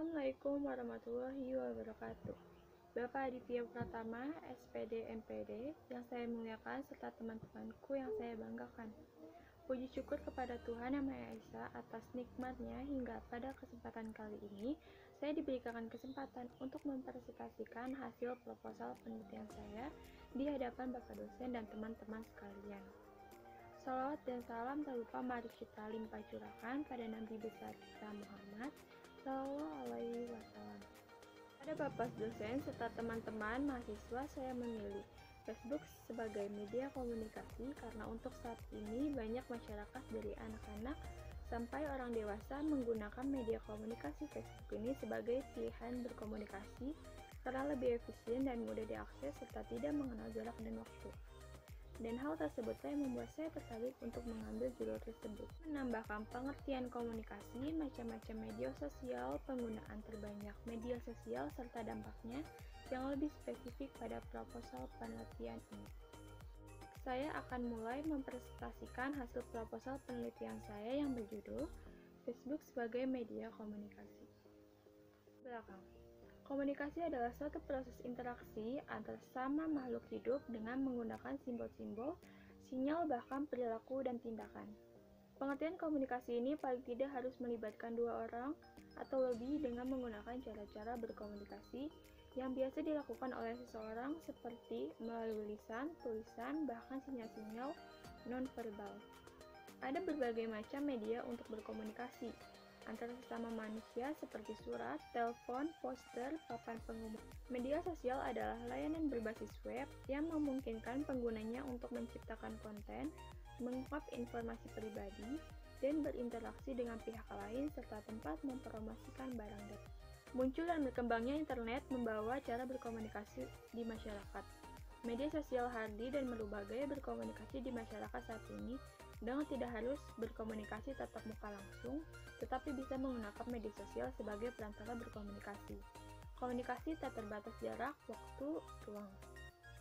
Assalamualaikum warahmatullahi wabarakatuh. Bapak Aditya Pratama, SPD MPD, yang saya muliakan serta teman-temanku yang saya banggakan. Puji syukur kepada Tuhan Yang Maha Esa atas nikmatnya hingga pada kesempatan kali ini saya diberikan kesempatan untuk mempresentasikan hasil proposal penelitian saya di hadapan Bapak dosen dan teman-teman sekalian. Salawat dan salam tak lupa mari kita limpah curahkan pada Nabi besar kita Muhammad Sallallahu Alaihi Wasallam. Pada Bapak dosen serta teman-teman mahasiswa, saya memilih Facebook sebagai media komunikasi karena untuk saat ini banyak masyarakat dari anak-anak sampai orang dewasa menggunakan media komunikasi Facebook ini sebagai pilihan berkomunikasi karena lebih efisien dan mudah diakses serta tidak mengenal jarak dan waktu. Dan hal tersebut yang membuat saya tertarik untuk mengambil judul tersebut. Menambahkan pengertian komunikasi, macam-macam media sosial, penggunaan terbanyak media sosial, serta dampaknya yang lebih spesifik pada proposal penelitian ini. Saya akan mulai mempresentasikan hasil proposal penelitian saya yang berjudul Facebook sebagai media komunikasi. Belakang. Komunikasi adalah suatu proses interaksi antara sama makhluk hidup dengan menggunakan simbol-simbol, sinyal, bahkan perilaku dan tindakan. Pengertian komunikasi ini paling tidak harus melibatkan dua orang atau lebih dengan menggunakan cara-cara berkomunikasi yang biasa dilakukan oleh seseorang seperti melalui lisan, tulisan, bahkan sinyal-sinyal non-verbal. Ada berbagai macam media untuk berkomunikasi antara sesama manusia seperti surat, telepon, poster, papan pengumuman. Media sosial adalah layanan berbasis web yang memungkinkan penggunanya untuk menciptakan konten, mengungkap informasi pribadi, dan berinteraksi dengan pihak lain serta tempat mempromosikan barang dan muncul dan berkembangnya internet membawa cara berkomunikasi di masyarakat. Media sosial hardy dan merubah gaya berkomunikasi di masyarakat saat ini dengan tidak harus berkomunikasi tatap muka langsung, tetapi bisa menggunakan media sosial sebagai perantara berkomunikasi. Komunikasi tak terbatas jarak, waktu, ruang.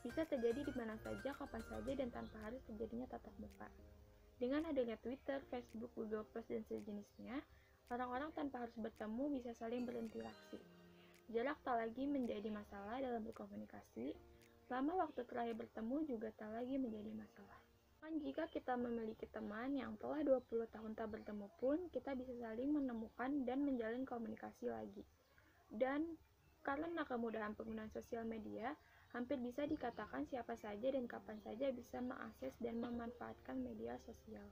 Bisa terjadi di mana saja, kapan saja, dan tanpa harus terjadinya tatap muka. Dengan adanya Twitter, Facebook, Google+, dan sejenisnya, orang-orang tanpa harus bertemu bisa saling berinteraksi. Jarak tak lagi menjadi masalah dalam berkomunikasi, lama waktu terakhir bertemu juga tak lagi menjadi masalah. Jika kita memiliki teman yang telah 20 tahun tak bertemu pun, kita bisa saling menemukan dan menjalin komunikasi lagi. Dan karena kemudahan penggunaan sosial media, hampir bisa dikatakan siapa saja dan kapan saja bisa mengakses dan memanfaatkan media sosial.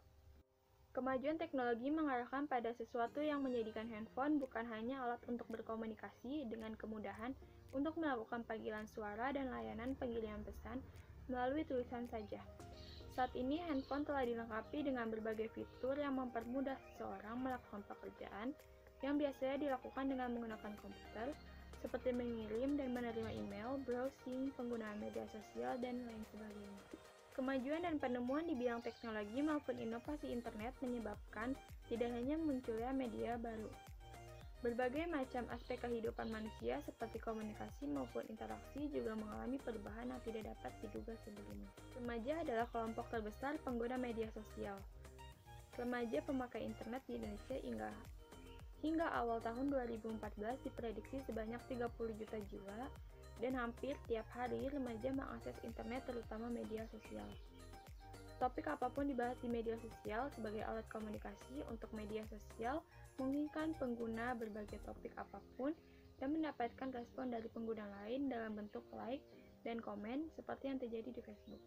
Kemajuan teknologi mengarahkan pada sesuatu yang menjadikan handphone bukan hanya alat untuk berkomunikasi dengan kemudahan untuk melakukan panggilan suara dan layanan pengiriman pesan melalui tulisan saja. Saat ini, handphone telah dilengkapi dengan berbagai fitur yang mempermudah seseorang melakukan pekerjaan yang biasanya dilakukan dengan menggunakan komputer, seperti mengirim dan menerima email, browsing, penggunaan media sosial, dan lain sebagainya. Kemajuan dan penemuan di bidang teknologi maupun inovasi internet menyebabkan tidak hanya munculnya media baru. Berbagai macam aspek kehidupan manusia seperti komunikasi maupun interaksi juga mengalami perubahan yang tidak dapat diduga sebelumnya. Remaja adalah kelompok terbesar pengguna media sosial. Remaja pemakai internet di Indonesia hingga awal tahun 2014 diprediksi sebanyak 30 juta jiwa dan hampir tiap hari remaja mengakses internet terutama media sosial. Topik apapun dibahas di media sosial sebagai alat komunikasi untuk media sosial memungkinkan pengguna berbagai topik apapun dan mendapatkan respon dari pengguna lain dalam bentuk like dan komen seperti yang terjadi di Facebook.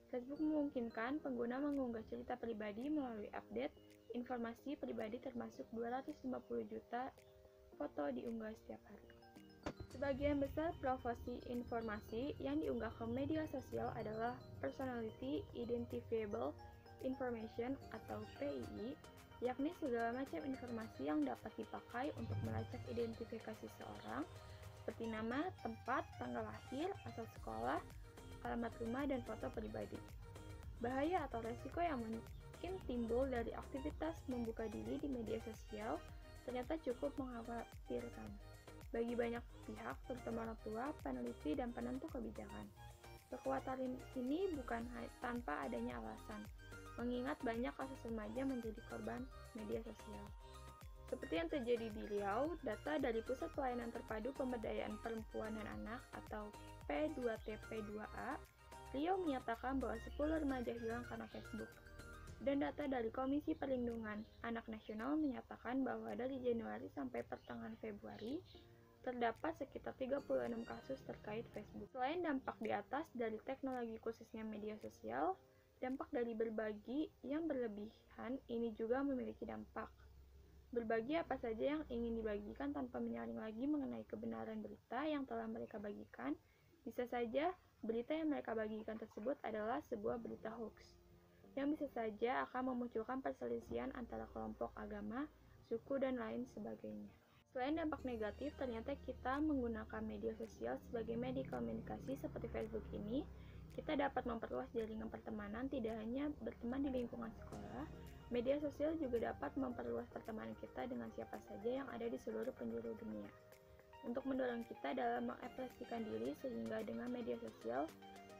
Facebook memungkinkan pengguna mengunggah cerita pribadi melalui update informasi pribadi termasuk 250 juta foto diunggah setiap hari. Sebagian besar profesi informasi yang diunggah ke media sosial adalah Personality Identifiable Information atau PII, yakni segala macam informasi yang dapat dipakai untuk melacak identifikasi seseorang, seperti nama, tempat, tanggal lahir, asal sekolah, alamat rumah, dan foto pribadi. Bahaya atau resiko yang mungkin timbul dari aktivitas membuka diri di media sosial ternyata cukup mengkhawatirkan bagi banyak pihak, terutama orang tua, peneliti, dan penentu kebijakan. Kekhawatiran ini bukan tanpa adanya alasan, mengingat banyak kasus remaja menjadi korban media sosial. Seperti yang terjadi di Riau, data dari Pusat Pelayanan Terpadu Pemberdayaan Perempuan dan Anak atau P2TP2A, Riau menyatakan bahwa 10 remaja hilang karena Facebook. Dan data dari Komisi Perlindungan Anak Nasional menyatakan bahwa dari Januari sampai pertengahan Februari, terdapat sekitar 36 kasus terkait Facebook. Selain dampak di atas dari teknologi khususnya media sosial, dampak dari berbagi yang berlebihan ini juga memiliki dampak. Berbagi apa saja yang ingin dibagikan tanpa menyaring lagi mengenai kebenaran berita yang telah mereka bagikan. Bisa saja berita yang mereka bagikan tersebut adalah sebuah berita hoax, yang bisa saja akan memunculkan perselisihan antara kelompok agama, suku, dan lain sebagainya. Selain dampak negatif, ternyata kita menggunakan media sosial sebagai media komunikasi seperti Facebook ini, kita dapat memperluas jaringan pertemanan tidak hanya berteman di lingkungan sekolah. Media sosial juga dapat memperluas pertemanan kita dengan siapa saja yang ada di seluruh penjuru dunia. Untuk mendorong kita dalam mengekspresikan diri sehingga dengan media sosial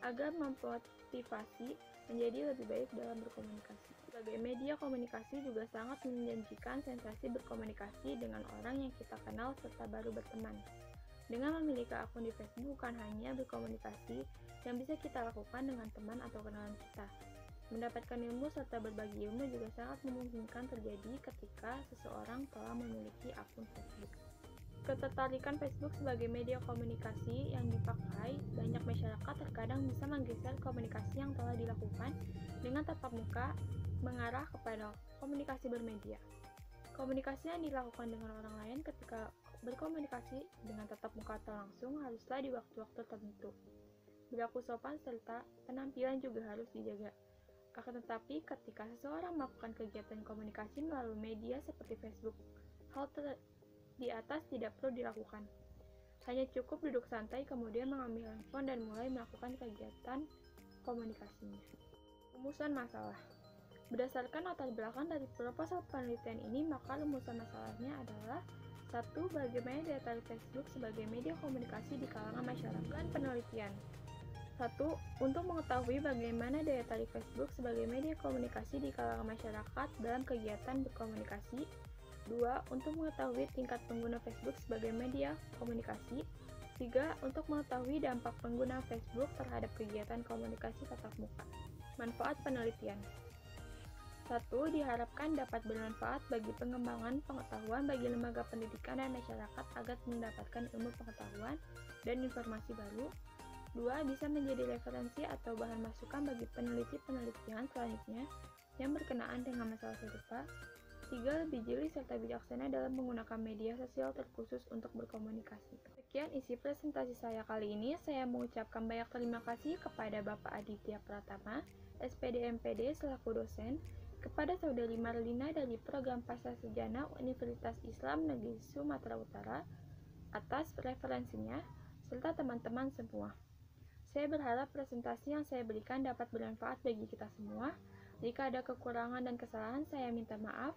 agar memotivasi menjadi lebih baik dalam berkomunikasi. Sebagai media komunikasi juga sangat menjanjikan sensasi berkomunikasi dengan orang yang kita kenal serta baru berteman. Dengan memiliki akun di Facebook bukan hanya berkomunikasi yang bisa kita lakukan dengan teman atau kenalan kita. Mendapatkan ilmu serta berbagi ilmu juga sangat memungkinkan terjadi ketika seseorang telah memiliki akun Facebook. Ketertarikan Facebook sebagai media komunikasi yang dipakai banyak masyarakat terkadang bisa menggeser komunikasi yang telah dilakukan dengan tatap muka mengarah kepada komunikasi bermedia. Komunikasi yang dilakukan dengan orang lain ketika berkomunikasi dengan tatap muka atau langsung haruslah di waktu-waktu tertentu. Berlaku sopan serta penampilan juga harus dijaga. Akan tetapi, ketika seseorang melakukan kegiatan komunikasi melalui media seperti Facebook, hal di atas tidak perlu dilakukan. Hanya cukup duduk santai kemudian mengambil handphone dan mulai melakukan kegiatan komunikasinya. Rumusan masalah. Berdasarkan latar belakang dari proposal penelitian ini, maka rumusan masalahnya adalah 1. Bagaimana daya tarik Facebook sebagai media komunikasi di kalangan masyarakat. Penelitian 1. Untuk mengetahui bagaimana daya tarik Facebook sebagai media komunikasi di kalangan masyarakat dalam kegiatan berkomunikasi. 2. Untuk mengetahui tingkat pengguna Facebook sebagai media komunikasi. 3. Untuk mengetahui dampak pengguna Facebook terhadap kegiatan komunikasi tatap muka. Manfaat penelitian 1. Diharapkan dapat bermanfaat bagi pengembangan pengetahuan bagi lembaga pendidikan dan masyarakat agar mendapatkan ilmu pengetahuan dan informasi baru. 2. Bisa menjadi referensi atau bahan masukan bagi peneliti-penelitian selanjutnya yang berkenaan dengan masalah serupa. 3. Lebih jeli serta bijaksana dalam menggunakan media sosial terkhusus untuk berkomunikasi. Sekian isi presentasi saya kali ini. Saya mengucapkan banyak terima kasih kepada Bapak Aditya Pratama, SPD MPD selaku dosen, kepada Saudari Marlina dari Program Pasca Sarjana Universitas Islam Negeri Sumatera Utara atas referensinya, serta teman-teman semua. Saya berharap presentasi yang saya berikan dapat bermanfaat bagi kita semua. Jika ada kekurangan dan kesalahan, saya minta maaf.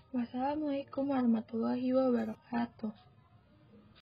Wassalamualaikum warahmatullahi wabarakatuh.